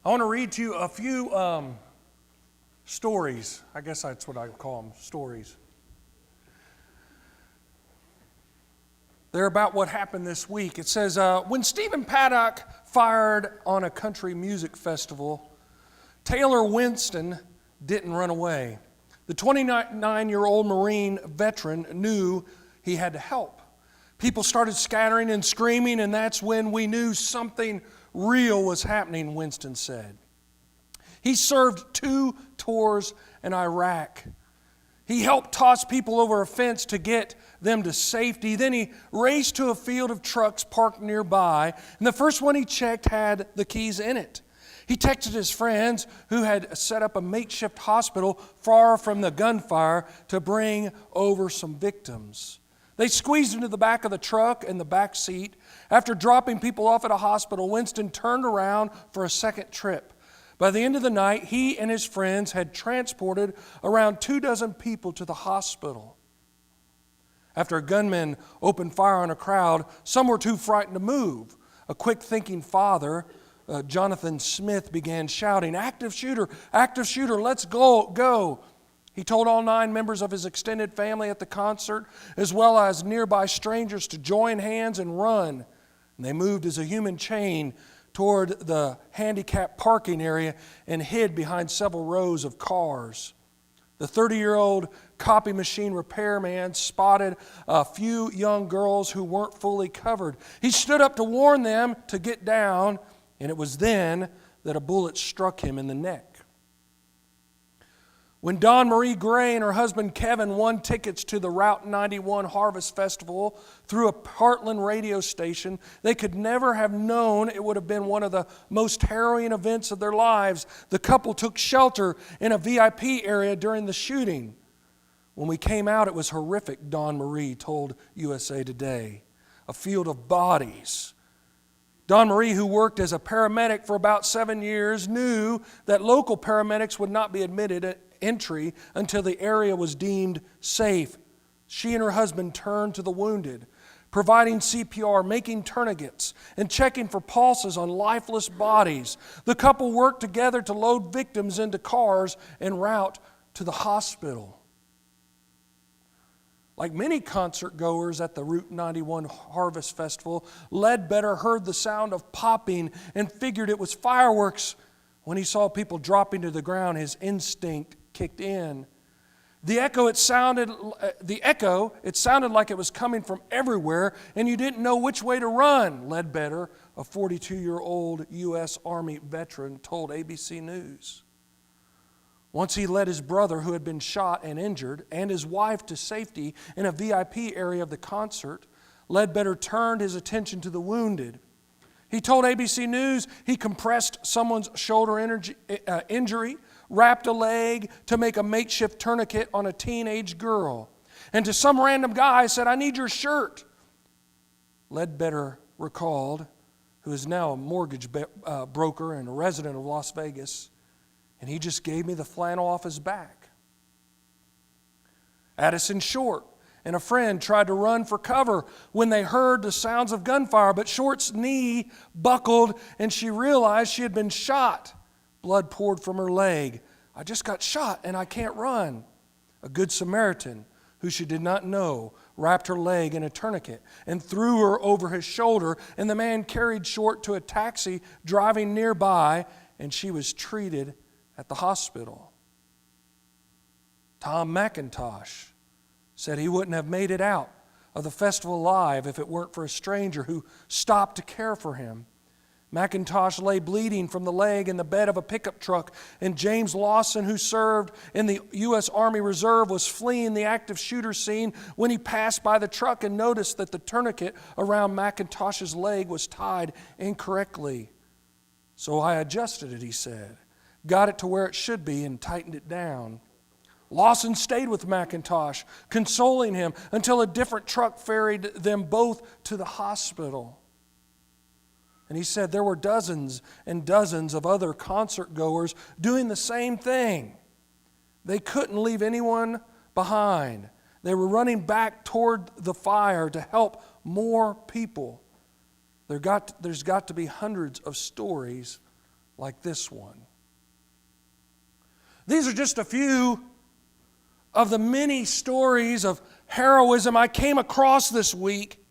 I want to read to you a few stories. I guess that's what I call them, stories. They're about what happened this week. It says, when Stephen Paddock fired on a country music festival, Taylor Winston didn't run away. The 29-year-old Marine veteran knew he had to help. People started scattering and screaming, and that's when we knew something real was happening, Winston said. He served 2 tours in Iraq. He helped toss people over a fence to get them to safety. Then he raced to a field of trucks parked nearby, and the first one he checked had the keys in it. He texted his friends who had set up a makeshift hospital far from the gunfire to bring over some victims. They squeezed into the back of the truck and the back seat. After dropping people off at a hospital, Winston turned around for a second trip. By the end of the night, he and his friends had transported around 24 people to the hospital. After a gunman opened fire on a crowd, some were too frightened to move. A quick-thinking father, Jonathan Smith, began shouting, active shooter, let's go. He told all 9 members of his extended family at the concert, as well as nearby strangers, to join hands and run. And they moved as a human chain toward the handicapped parking area and hid behind several rows of cars. The 30-year-old copy machine repairman spotted a few young girls who weren't fully covered. He stood up to warn them to get down, and it was then that a bullet struck him in the neck. When Dawn Marie Gray and her husband Kevin won tickets to the Route 91 Harvest Festival through a Heartland radio station, they could never have known it would have been one of the most harrowing events of their lives. The couple took shelter in a VIP area during the shooting. When we came out, it was horrific, Dawn Marie told USA Today. A field of bodies. Dawn Marie, who worked as a paramedic for about 7 years, knew that local paramedics would not be admitted entry until the area was deemed safe. She and her husband turned to the wounded, providing CPR, making tourniquets, and checking for pulses on lifeless bodies. The couple worked together to load victims into cars en route to the hospital. Like many concert goers at the Route 91 Harvest Festival, Ledbetter heard the sound of popping and figured it was fireworks. When he saw people dropping to the ground, his instinct kicked in. The echo, it sounded like it was coming from everywhere, and you didn't know which way to run, Ledbetter, a 42-year-old U.S. Army veteran, told ABC News. Once he led his brother, who had been shot and injured, and his wife to safety in a VIP area of the concert, Ledbetter turned his attention to the wounded. He told ABC News he compressed someone's shoulder injury, wrapped a leg to make a makeshift tourniquet on a teenage girl, and to some random guy said, "I need your shirt." Ledbetter recalled, who is now a mortgage broker and a resident of Las Vegas, and he just gave me the flannel off his back. Addison Short and a friend tried to run for cover when they heard the sounds of gunfire, but Short's knee buckled and she realized she had been shot. Blood poured from her leg. "I just got shot and I can't run." A good Samaritan, who she did not know, wrapped her leg in a tourniquet and threw her over his shoulder, and the man carried Short to a taxi driving nearby, and she was treated at the hospital. Tom McIntosh said he wouldn't have made it out of the festival alive if it weren't for a stranger who stopped to care for him. McIntosh lay bleeding from the leg in the bed of a pickup truck, and James Lawson, who served in the U.S. Army Reserve, was fleeing the active shooter scene when he passed by the truck and noticed that the tourniquet around McIntosh's leg was tied incorrectly. "So I adjusted it," he said, "got it to where it should be and tightened it down." Lawson stayed with McIntosh, consoling him until a different truck ferried them both to the hospital. And he said there were dozens and dozens of other concert goers doing the same thing. They couldn't leave anyone behind. They were running back toward the fire to help more people. There's got to be hundreds of stories like this one. These are just a few of the many stories of heroism I came across this week.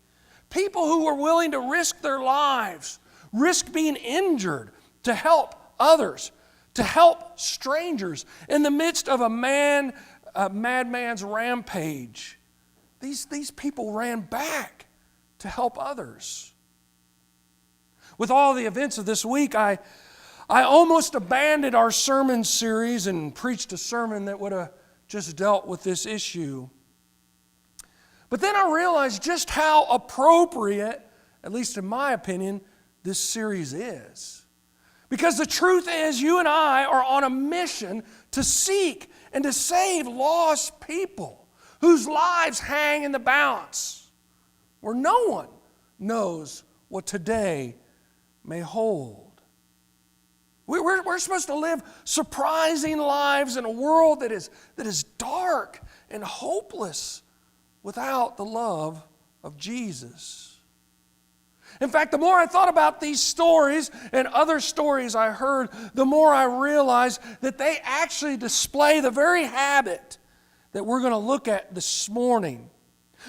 People who were willing to risk their lives, risk being injured to help others, to help strangers in the midst of a madman's rampage. These people ran back to help others. With all the events of this week, I almost abandoned our sermon series and preached a sermon that would have just dealt with this issue. But then I realized just how appropriate, at least in my opinion, this series is. Because the truth is, you and I are on a mission to seek and to save lost people whose lives hang in the balance, where no one knows what today may hold. We're supposed to live surprising lives in a world that is dark and hopeless without the love of Jesus. In fact, the more I thought about these stories and other stories I heard, the more I realized that they actually display the very habit that we're going to look at this morning.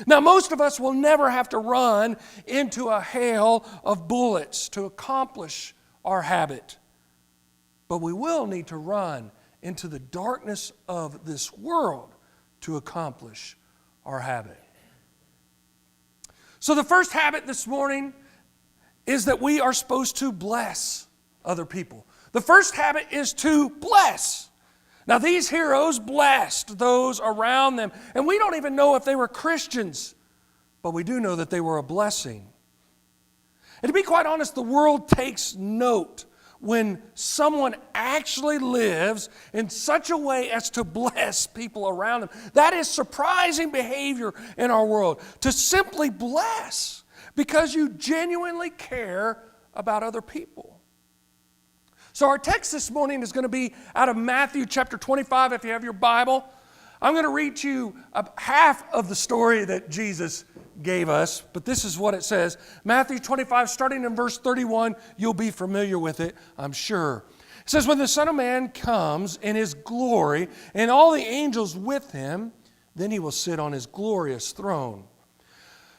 Now, most of us will never have to run into a hail of bullets to accomplish our habit. But we will need to run into the darkness of this world to accomplish our habit. So the first habit this morning is that we are supposed to bless other people. The first habit is to bless. Now, these heroes blessed those around them, and we don't even know if they were Christians, but we do know that they were a blessing. And to be quite honest, the world takes note when someone actually lives in such a way as to bless people around them. That is surprising behavior in our world, to simply bless because you genuinely care about other people. So our text this morning is going to be out of Matthew chapter 25, if you have your Bible. I'm going to read to you half of the story that Jesus gave us, but this is what it says. Matthew 25, starting in verse 31, you'll be familiar with it, I'm sure. It says, when the Son of Man comes in His glory and all the angels with Him, then He will sit on His glorious throne.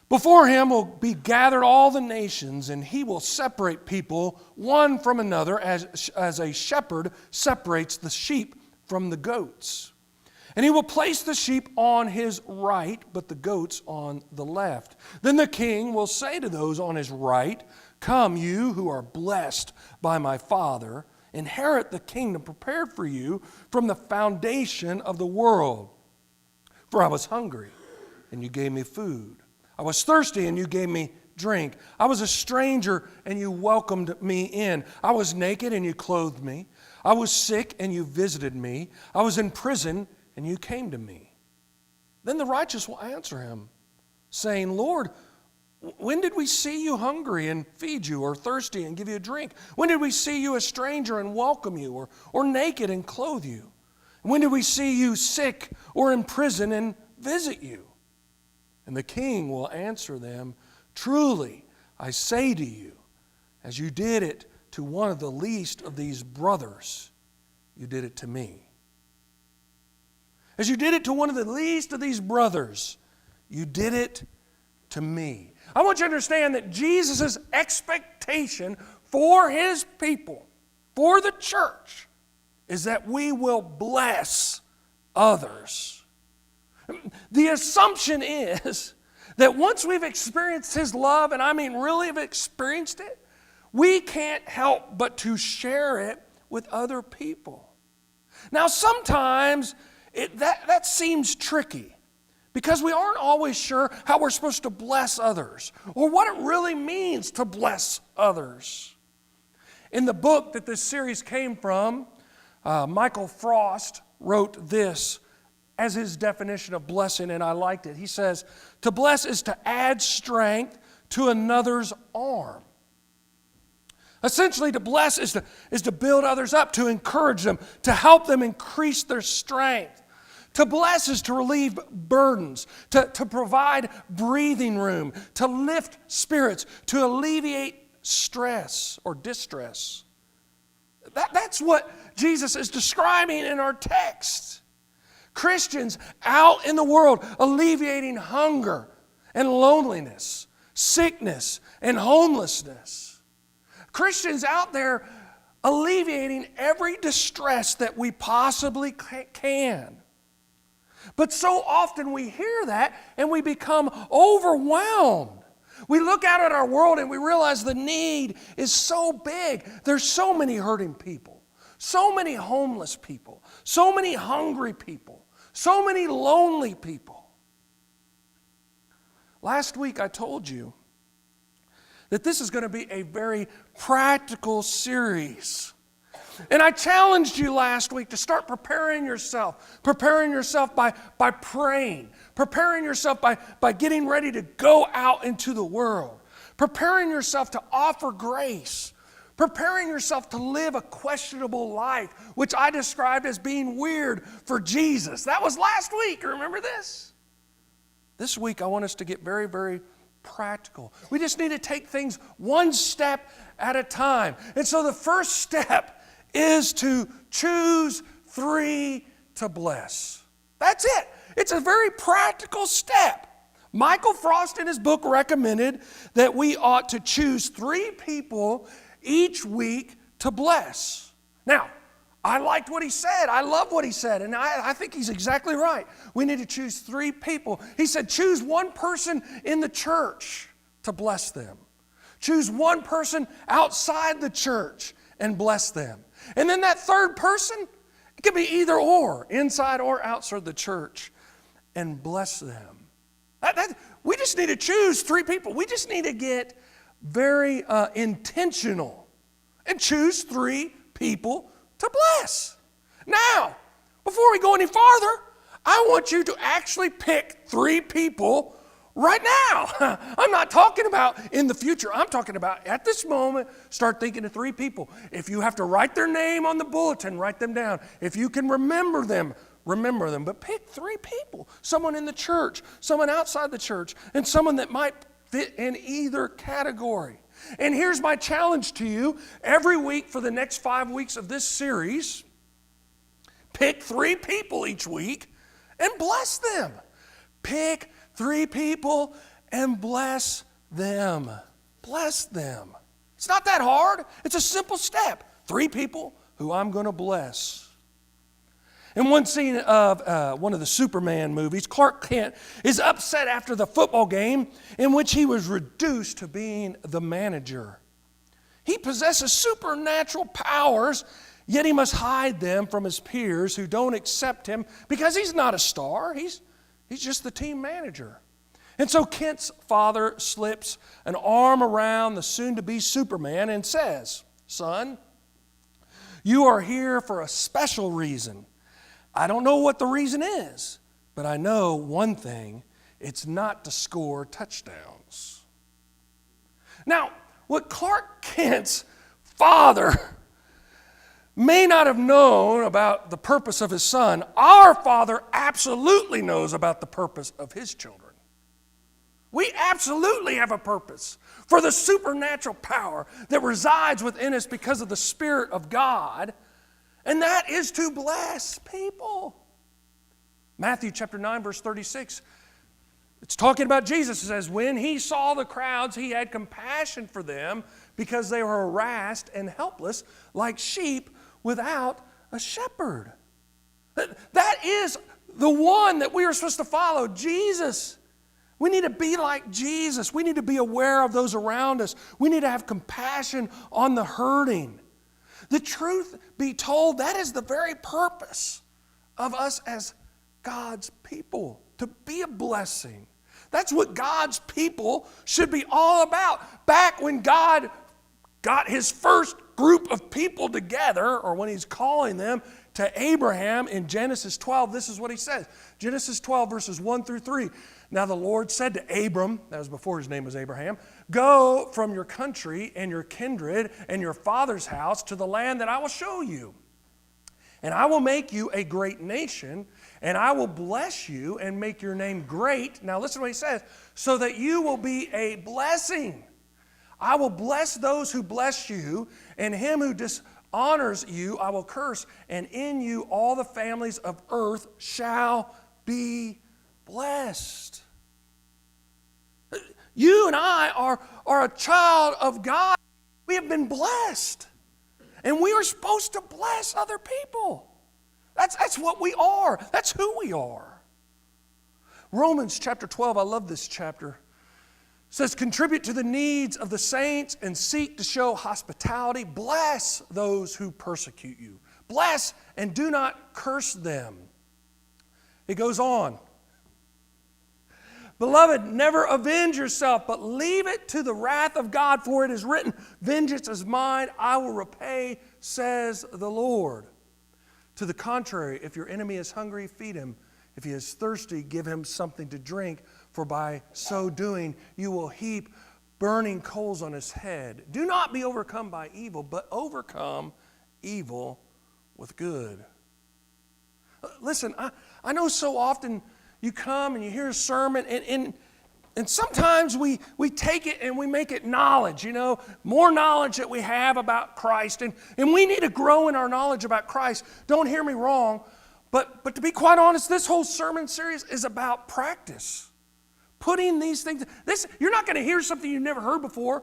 Before Him will be gathered all the nations, and He will separate people one from another as a shepherd separates the sheep from the goats. And He will place the sheep on His right, but the goats on the left. Then the King will say to those on His right, come, you who are blessed by my Father, inherit the kingdom prepared for you from the foundation of the world. For I was hungry, and you gave me food. I was thirsty, and you gave me drink. I was a stranger, and you welcomed me in. I was naked, and you clothed me. I was sick, and you visited me. I was in prison, and you came to me. Then the righteous will answer Him, saying, Lord, when did we see you hungry and feed you, or thirsty and give you a drink? When did we see you a stranger and welcome you, or naked and clothe you? When did we see you sick or in prison and visit you? And the King will answer them, truly, I say to you, as you did it to one of the least of these brothers, you did it to me. As you did it to one of the least of these brothers, you did it to me. I want you to understand that Jesus' expectation for His people, for the church, is that we will bless others. The assumption is that once we've experienced His love, and I mean really have experienced it, we can't help but to share it with other people. Now sometimes that seems tricky because we aren't always sure how we're supposed to bless others or what it really means to bless others. In the book that this series came from, Michael Frost wrote this as his definition of blessing, and I liked it. He says, to bless is to add strength to another's arm. Essentially, to bless is to build others up, to encourage them, to help them increase their strength. To bless is to relieve burdens, to provide breathing room, to lift spirits, to alleviate stress or distress. That's what Jesus is describing in our text. Christians out in the world alleviating hunger and loneliness, sickness and homelessness. Christians out there alleviating every distress that we possibly can. But so often we hear that and we become overwhelmed. We look out at our world and we realize the need is so big. There's so many hurting people, so many homeless people, so many hungry people, so many lonely people. Last week I told you that this is going to be a very practical series. And I challenged you last week to start preparing yourself by praying, preparing yourself by getting ready to go out into the world, preparing yourself to offer grace, preparing yourself to live a questionable life, which I described as being weird for Jesus. That was last week. Remember this? This week I want us to get very, very practical. We just need to take things one step at a time. And so the first step is to choose 3 to bless. That's it. It's a very practical step. Michael Frost in his book recommended that we ought to choose 3 people each week to bless. Now, I liked what he said. I love what he said, and I think he's exactly right. We need to choose 3 people. He said, choose 1 person in the church to bless them. Choose 1 person outside the church and bless them. And then that 3rd person, it can be either or, inside or outside the church, and bless them. We just need to choose 3 people. We just need to get very intentional and choose 3 people to bless. Now, before we go any farther, I want you to actually pick 3 people right now. I'm not talking about in the future. I'm talking about at this moment, start thinking of 3 people. If you have to write their name on the bulletin, write them down. If you can remember them, remember them. But pick 3 people. Someone in the church, someone outside the church, and someone that might fit in either category. And here's my challenge to you. Every week for the next 5 weeks of this series, pick 3 people each week and bless them. Pick 3 people and bless them. Bless them. It's not that hard. It's a simple step. 3 people who I'm going to bless. In one scene of one of the Superman movies, Clark Kent is upset after the football game in which he was reduced to being the manager. He possesses supernatural powers, yet he must hide them from his peers who don't accept him because he's not a star. He's just the team manager. And so Kent's father slips an arm around the soon-to-be Superman and says, "Son, you are here for a special reason. I don't know what the reason is, but I know one thing. It's not to score touchdowns." Now, what Clark Kent's father may not have known about the purpose of his son, our Father absolutely knows about the purpose of his children. We absolutely have a purpose for the supernatural power that resides within us because of the Spirit of God, and that is to bless people. Matthew chapter 9, verse 36, it's talking about Jesus. It says, when he saw the crowds, he had compassion for them because they were harassed and helpless like sheep without a shepherd. That is the one that we are supposed to follow, Jesus. We need to be like Jesus. We need to be aware of those around us. We need to have compassion on the hurting. The truth be told, that is the very purpose of us as God's people, to be a blessing. That's what God's people should be all about. Back when God got his first group of people together, or when he's calling them to Abraham in Genesis 12, this is what he says. Genesis 12, verses 1 through 3. Now the Lord said to Abram, that was before his name was Abraham, "Go from your country and your kindred and your father's house to the land that I will show you. And I will make you a great nation, and I will bless you and make your name great." Now listen to what he says, "so that you will be a blessing. I will bless those who bless you, and him who honors you, I will curse, and in you all the families of earth shall be blessed. You and I are a child of God. We have been blessed. And we are supposed to bless other people. That's what we are. That's who we are. Romans chapter 12, I love this chapter, says, contribute to the needs of the saints and seek to show hospitality. Bless those who persecute you. Bless and do not curse them. It goes on. Beloved, never avenge yourself, but leave it to the wrath of God, for it is written, vengeance is mine, I will repay, says the Lord. To the contrary, if your enemy is hungry, feed him. If he is thirsty, give him something to drink, for by so doing you will heap burning coals on his head. Do not be overcome by evil, but overcome evil with good. Listen, I know so often you come and you hear a sermon, and sometimes we take it and we make it knowledge, more knowledge that we have about Christ. And we need to grow in our knowledge about Christ. Don't hear me wrong, but to be quite honest, this whole sermon series is about practice. Putting these things, you're not going to hear something you've never heard before,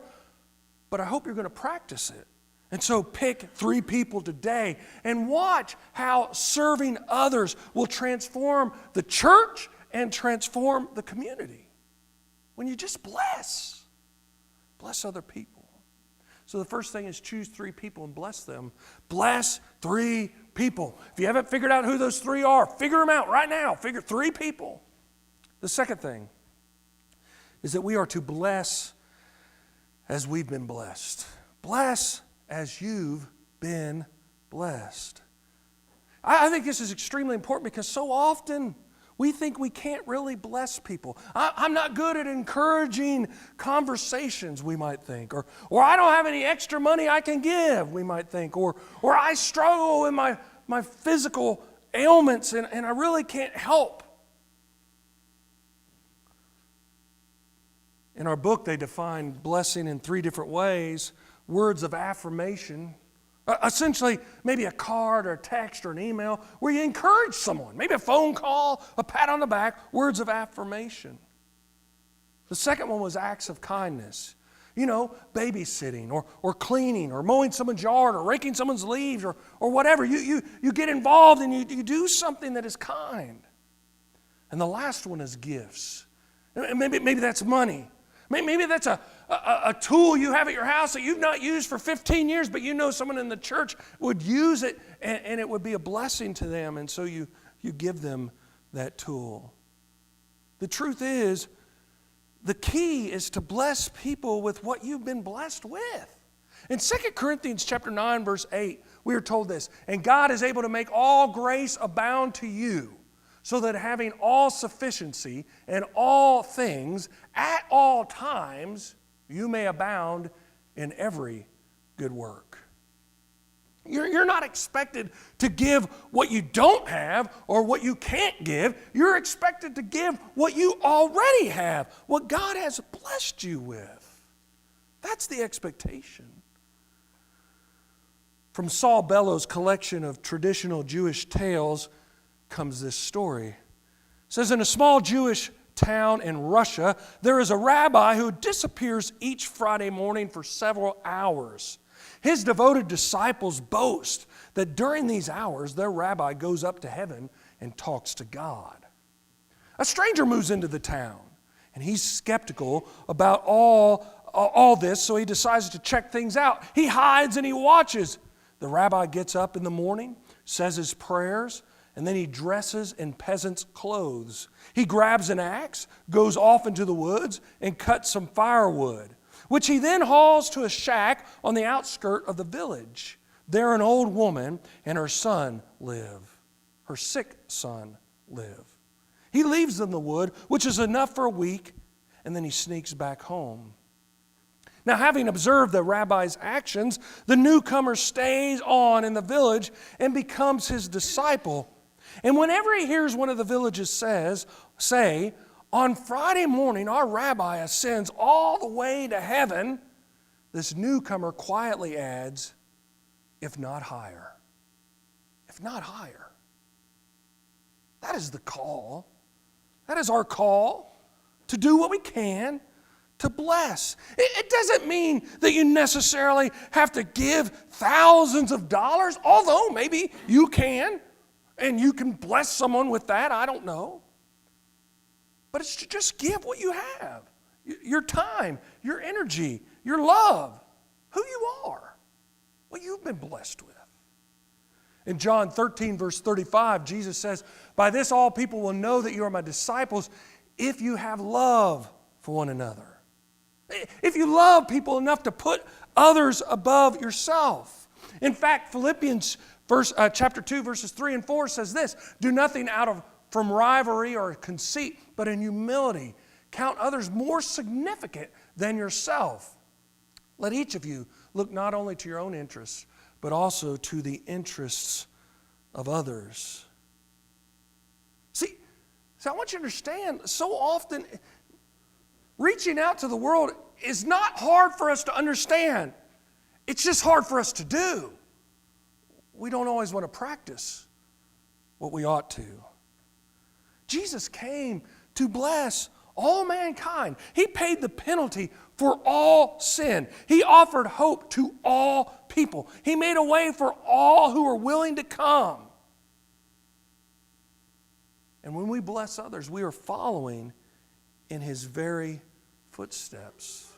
but I hope you're going to practice it. And so pick 3 people today and watch how serving others will transform the church and transform the community. When you just bless other people. So the first thing is choose 3 people and bless them. Bless 3 people. If you haven't figured out who those 3 are, figure them out right now. Figure 3 people. The second thing is that we are to bless as we've been blessed. Bless as you've been blessed. I think this is extremely important because so often we think we can't really bless people. I'm not good at encouraging conversations, we might think. Or I don't have any extra money I can give, we might think. Or I struggle with my physical ailments and I really can't help. In our book, they define blessing in 3 different ways. Words of affirmation, essentially maybe a card or a text or an email where you encourage someone, maybe a phone call, a pat on the back, words of affirmation. The second one was acts of kindness, babysitting or cleaning or mowing someone's yard or raking someone's leaves or whatever. You get involved and you do something that is kind. And the last one is gifts. Maybe that's money. Maybe that's a tool you have at your house that you've not used for 15 years, but someone in the church would use it and it would be a blessing to them, and so you give them that tool. The truth is, the key is to bless people with what you've been blessed with. In 2 Corinthians chapter 9, verse 8, we are told this, and God is able to make all grace abound to you, so that having all sufficiency in all things at all times, you may abound in every good work. You're not expected to give what you don't have or what you can't give. You're expected to give what you already have, what God has blessed you with. That's the expectation. From Saul Bellow's collection of traditional Jewish tales comes this story. It says, in a small Jewish town in Russia, there is a rabbi who disappears each Friday morning for several hours. His devoted disciples boast that during these hours, their rabbi goes up to heaven and talks to God. A stranger moves into the town, and he's skeptical about all this, so he decides to check things out. He hides and he watches. The rabbi gets up in the morning, says his prayers, and then he dresses in peasant's clothes. He grabs an axe, goes off into the woods, and cuts some firewood, which he then hauls to a shack on the outskirt of the village. There an old woman and her son live. Her sick son live. He leaves them the wood, which is enough for a week, and then he sneaks back home. Now, having observed the rabbi's actions, the newcomer stays on in the village and becomes his disciple. And whenever he hears one of the villagers say, on Friday morning our rabbi ascends all the way to heaven, this newcomer quietly adds, if not higher. If not higher. That is the call. That is our call to do what we can to bless. It doesn't mean that you necessarily have to give thousands of dollars, although maybe you can, and you can bless someone with that, I don't know. But it's to just give what you have. Your time, your energy, your love, who you are, what you've been blessed with. In John 13, verse 35, Jesus says, "By this all people will know that you are my disciples if you have love for one another." If you love people enough to put others above yourself. In fact, Philippians chapter 2, verses 3 and 4 says this, "Do nothing from rivalry or conceit, but in humility count others more significant than yourself. Let each of you look not only to your own interests, but also to the interests of others." See, I want you to understand, so often reaching out to the world is not hard for us to understand. It's just hard for us to do. We don't always want to practice what we ought to. Jesus came to bless all mankind. He paid the penalty for all sin. He offered hope to all people. He made a way for all who are willing to come. And when we bless others, we are following in His very footsteps.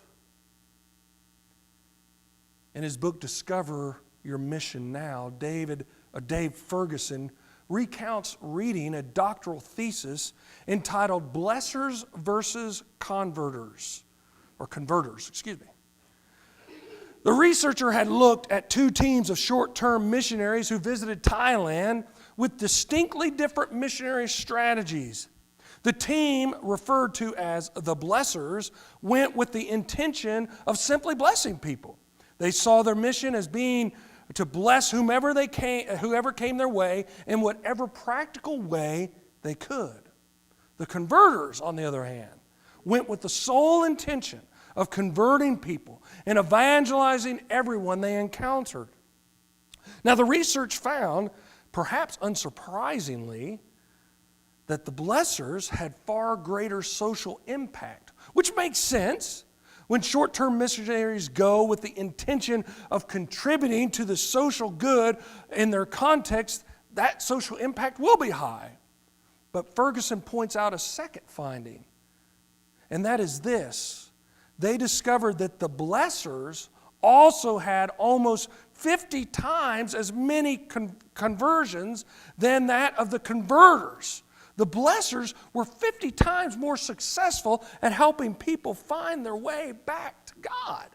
In his book, Discover Your Mission Now, Dave Ferguson recounts reading a doctoral thesis entitled Blessers versus Converters. The researcher had looked at two teams of short-term missionaries who visited Thailand with distinctly different missionary strategies. The team, referred to as the Blessers, went with the intention of simply blessing people. They saw their mission as being to bless whoever came their way in whatever practical way they could. The Converters, on the other hand, went with the sole intention of converting people and evangelizing everyone they encountered. Now, the research found, perhaps unsurprisingly, that the Blessers had far greater social impact, which makes sense. When short-term missionaries go with the intention of contributing to the social good in their context, that social impact will be high. But Ferguson points out a second finding, and that is this. They discovered that the Blessers also had almost 50 times as many conversions than that of the Converters. The Blessers were 50 times more successful at helping people find their way back to God,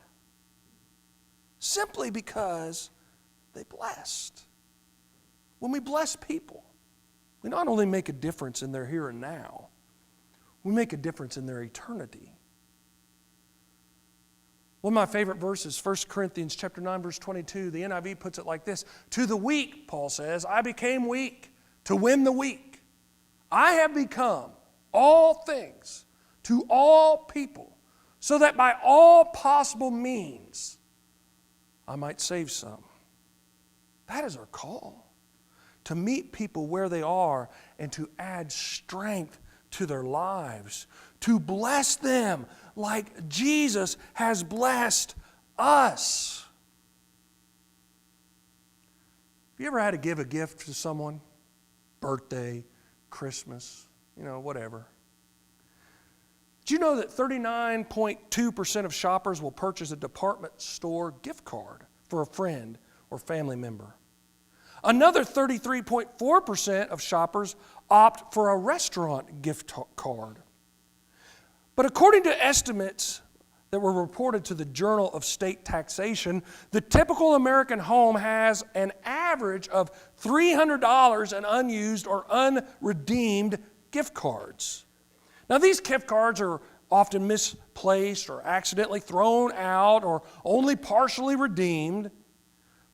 simply because they blessed. When we bless people, we not only make a difference in their here and now, we make a difference in their eternity. One of my favorite verses, 1 Corinthians chapter 9, verse 22, the NIV puts it like this: "To the weak," Paul says, "I became weak to win the weak. I have become all things to all people, so that by all possible means I might save some." That is our call, to meet people where they are and to add strength to their lives, to bless them like Jesus has blessed us. Have you ever had to give a gift to someone? Birthday, Christmas, whatever. Do you know that 39.2% of shoppers will purchase a department store gift card for a friend or family member? Another 33.4% of shoppers opt for a restaurant gift card. But according to estimates that were reported to the Journal of State Taxation, the typical American home has an average of $300 in unused or unredeemed gift cards. Now, these gift cards are often misplaced or accidentally thrown out or only partially redeemed.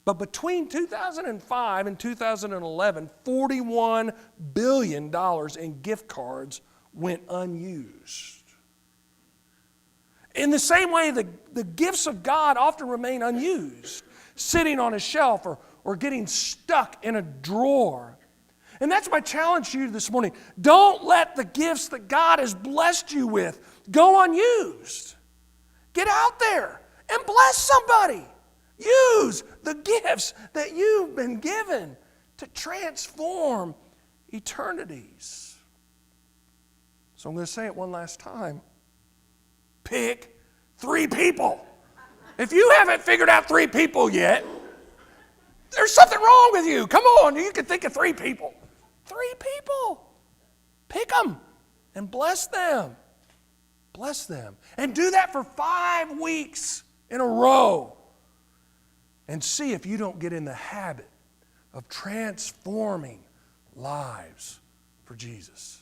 But between 2005 and 2011, $41 billion in gift cards went unused. In the same way, the gifts of God often remain unused. sitting on a shelf or getting stuck in a drawer. And that's my challenge to you this morning. Don't let the gifts that God has blessed you with go unused. Get out there and bless somebody. Use the gifts that you've been given to transform eternities. So I'm going to say it one last time. Pick 3 people. If you haven't figured out 3 people yet, there's something wrong with you. Come on, you can think of 3 people. 3 people. Pick them and bless them. Bless them. And do that for 5 weeks in a row. And see if you don't get in the habit of transforming lives for Jesus.